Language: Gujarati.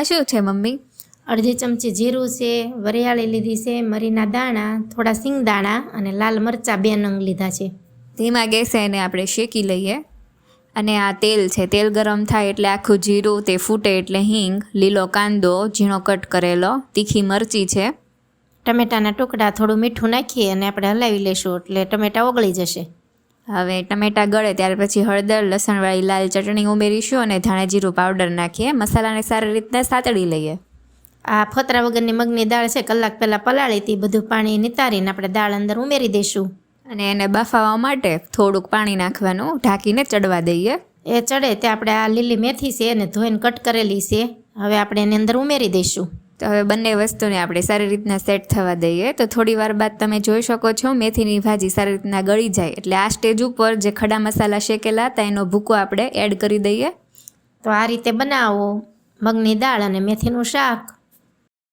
આમાં શું છે મમ્મી? અડધી ચમચી જીરું છે, વરિયાળી લીધી છે, મરીના દાણા, થોડા સિંગદાણા અને લાલ મરચાં 2 નંગ લીધા છે. ધીમા ગેસે એને આપણે શેકી લઈએ. અને આ તેલ છે, તેલ ગરમ થાય એટલે આખું જીરું, તે ફૂટે એટલે હિંગ, લીલો કાંદો ઝીણો કટ કરેલો, તીખી મરચી છે, ટમેટાના ટુકડા, થોડું મીઠું નાખીએ અને આપણે હલાવી લેશું એટલે ટમેટા ઓગળી જશે. હવે ટમેટા ગળે ત્યાર પછી હળદર, લસણવાળી લાલ ચટણી ઉમેરીશું અને ધાણા જીરું પાવડર નાખીએ. મસાલાને સારી રીતના સાતળી લઈએ. આ ફોતરા વગરની મગની દાળ છે, કલાક પહેલાં પલાળી હતી, બધું પાણી નિતારીને આપણે દાળ અંદર ઉમેરી દઈશું. અને એને બફાવવા માટે થોડુંક પાણી નાખવાનું, ઢાંકીને ચડવા દઈએ. એ ચડે તે આપણે આ લીલી મેથી છે એને ધોઈને કટ કરેલી છે, હવે આપણે એની અંદર ઉમેરી દઈશું. તો હવે બંને વસ્તુને આપણે સારી રીતના સેટ થવા દઈએ. તો થોડી વાર બાદ તમે જોઈ શકો છો મેથીની ભાજી સારી રીતના ગળી જાય એટલે આ સ્ટેજ ઉપર જે ખડા મસાલા શેકેલા હતા એનો ભૂકો આપણે એડ કરી દઈએ. તો આ રીતે બનાવો મગની દાળ અને મેથીનું શાક.